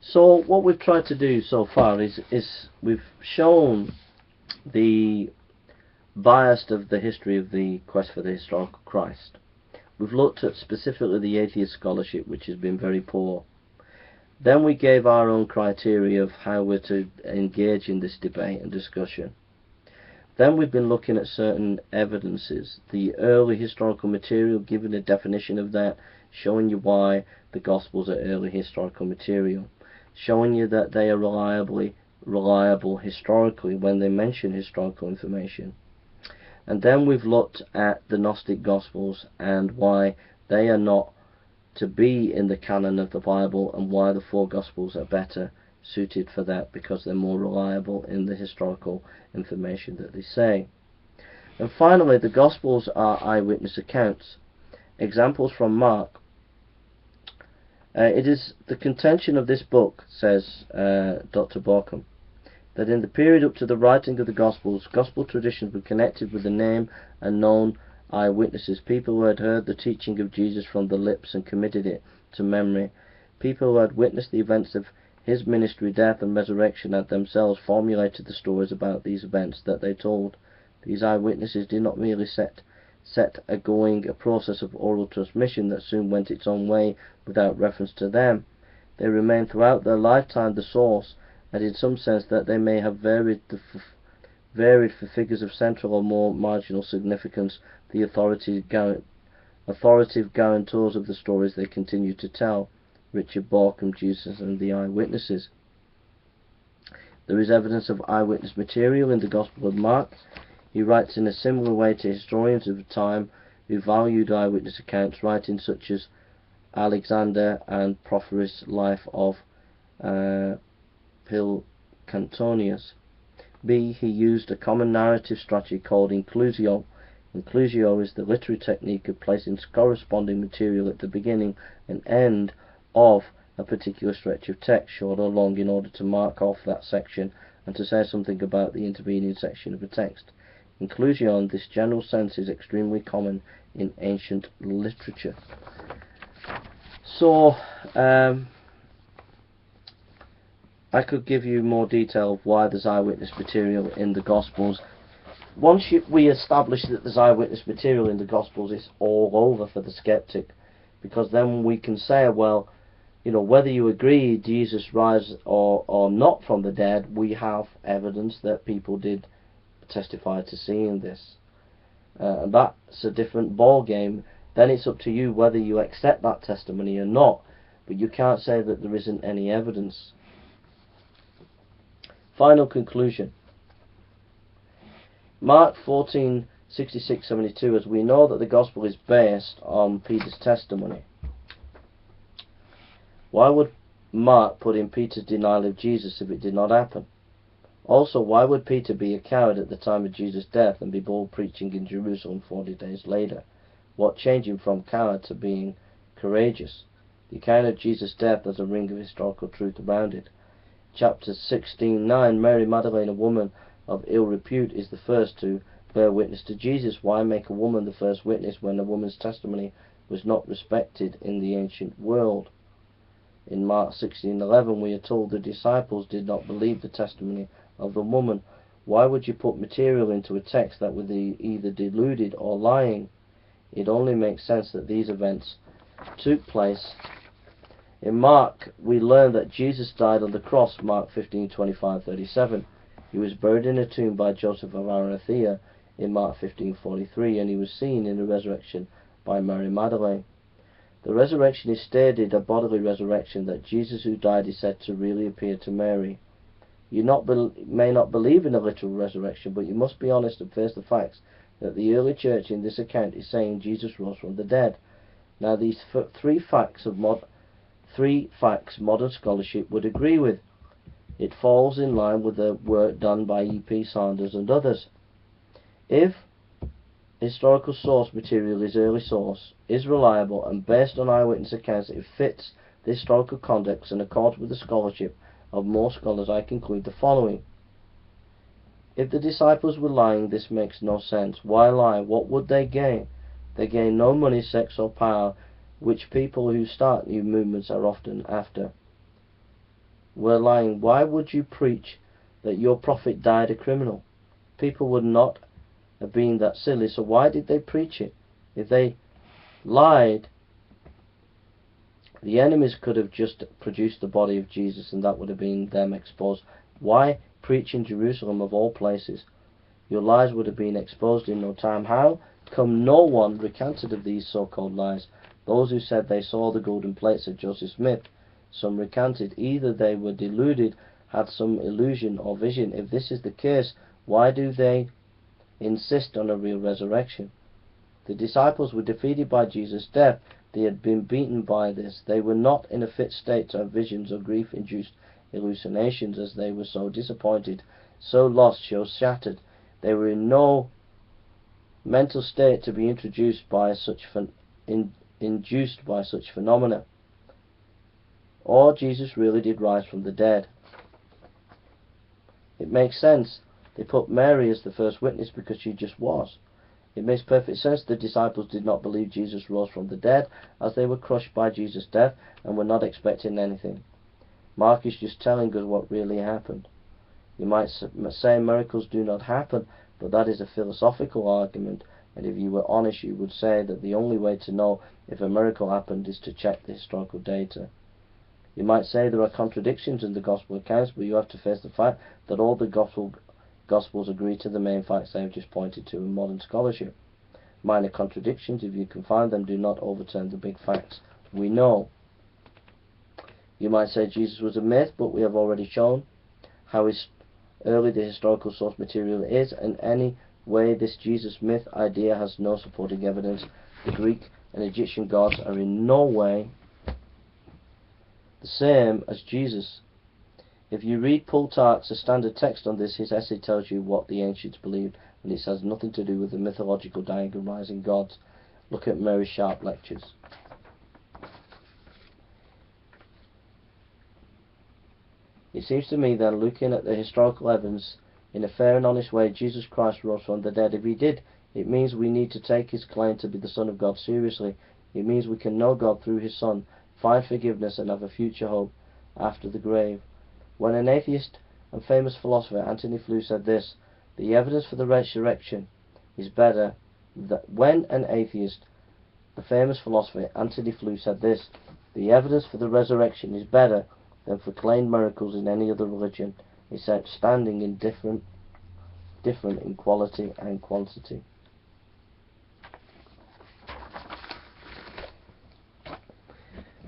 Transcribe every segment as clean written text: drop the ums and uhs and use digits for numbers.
So what we've tried to do so far is we've shown the bias of the history of the quest for the historical Christ. We've looked at specifically the atheist scholarship, which has been very poor. Then we gave our own criteria of how we're to engage in this debate and discussion. Then we've been looking at certain evidences, the early historical material, giving a definition of that, showing you why the Gospels are early historical material, showing you that they are reliable historically when they mention historical information. And then we've looked at the Gnostic Gospels and why they are not to be in the canon of the Bible, and why the four Gospels are better suited for that because they're more reliable in the historical information that they say. And finally, the Gospels are eyewitness accounts. Examples from Mark. It is the contention of this book, says Dr. Borkham, that in the period up to the writing of the Gospels, Gospel traditions were connected with the name and known eyewitnesses, people who had heard the teaching of Jesus from the lips and committed it to memory, people who had witnessed the events of his ministry, death and resurrection, and themselves formulated the stories about these events that they told. These eyewitnesses did not merely set a process of oral transmission that soon went its own way without reference to them. They remained throughout their lifetime the source, and in some sense that they may have varied for figures of central or more marginal significance, the authoritative guarantors of the stories they continue to tell. Richard Borkham, Jesus and the Eyewitnesses. There is evidence of eyewitness material in the Gospel of Mark. He writes in a similar way to historians of the time who valued eyewitness accounts, writings such as Alexander and Porphyry's life of Pilcantonius. B. He used a common narrative strategy called inclusio. Inclusio is the literary technique of placing corresponding material at the beginning and end of a particular stretch of text, short or long, in order to mark off that section and to say something about the intervening section of a text. Inclusio in this general sense is extremely common in ancient literature. So, I could give you more detail of why there's eyewitness material in the Gospels. Once we establish that there's eyewitness material in the Gospels, it's all over for the skeptic, because then we can say, well, you know, whether you agree Jesus rise or not from the dead, we have evidence that people did testify to seeing this. And that's a different ball game. Then it's up to you whether you accept that testimony or not, but you can't say that there isn't any evidence. Final conclusion. Mark 14:66-72, as we know that the Gospel is based on Peter's testimony. Why would Mark put in Peter's denial of Jesus if it did not happen? Also, why would Peter be a coward at the time of Jesus' death and be bold preaching in Jerusalem 40 days later? What changed him from coward to being courageous? The account of Jesus' death has a ring of historical truth around it. Chapter 16:9, Mary Magdalene, a woman of ill repute, is the first to bear witness to Jesus. Why make a woman the first witness when a woman's testimony was not respected in the ancient world? In Mark 16:11 we are told the disciples did not believe the testimony of the woman. Why would you put material into a text that was either deluded or lying? It only makes sense that these events took place. In Mark we learn that Jesus died on the cross, Mark 15:25-37. He was buried in a tomb by Joseph of Arimathea in Mark 15:43, and he was seen in the resurrection by Mary Magdalene. The resurrection is stated a bodily resurrection, that Jesus who died is said to really appear to Mary. You may not believe in a literal resurrection, but you must be honest and face the facts that the early church in this account is saying Jesus rose from the dead. Now these three facts modern scholarship would agree with. It falls in line with the work done by E.P. Sanders and others. If historical source material is early source, is reliable and based on eyewitness accounts, it fits the historical context and accords with the scholarship of more scholars, I conclude the following. If the disciples were lying, this makes no sense. Why lie? What would they gain? They gain no money, sex or power, which people who start new movements are often after. were lying, why would you preach that your prophet died a criminal? People would not have been that silly, so why did they preach it? If they lied, the enemies could have just produced the body of Jesus and that would have been them exposed. Why preach in Jerusalem of all places? Your lies would have been exposed in no time. How come no one recanted of these so-called lies? Those who said they saw the golden plates of Joseph Smith, some recanted. Either they were deluded, had some illusion or vision. If this is the case, why do they insist on a real resurrection? The disciples were defeated by Jesus' death. They had been beaten by this. They were not in a fit state to have visions or grief-induced hallucinations, as they were so disappointed, so lost, so shattered. They were in no mental state to be induced by such phenomena. Or Jesus really did rise from the dead. It makes sense. They put Mary as the first witness because she just was. It makes perfect sense the disciples did not believe Jesus rose from the dead, as they were crushed by Jesus' death and were not expecting anything. Mark is just telling us what really happened. You might say miracles do not happen, but that is a philosophical argument, and if you were honest you would say that the only way to know if a miracle happened is to check the historical data. You might say there are contradictions in the gospel accounts, but you have to face the fact that all the Gospels agree to the main facts I have just pointed to in modern scholarship. Minor contradictions, if you can find them, do not overturn the big facts we know. You might say Jesus was a myth, but we have already shown how early the historical source material is, and any way this Jesus myth idea has no supporting evidence. The Greek and Egyptian gods are in no way the same as Jesus. If you read Plutarch's, a standard text on this, his essay tells you what the ancients believed, and it has nothing to do with the mythological diagonalizing gods. Look at Mary Sharp lectures. It seems to me that looking at the historical evidence in a fair and honest way, Jesus Christ rose from the dead. If he did, it means we need to take his claim to be the Son of God seriously. It means we can know God through his Son, find forgiveness, and have a future hope after the grave. When an atheist and famous philosopher, Antony Flew, said this, the evidence for the resurrection is better than... When an atheist, the famous philosopher, Antony Flew, said this, the evidence for the resurrection is better than for claimed miracles in any other religion. It's outstanding in different in quality and quantity.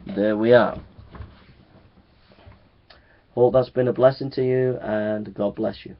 There we are. Hope that's been a blessing to you, and God bless you.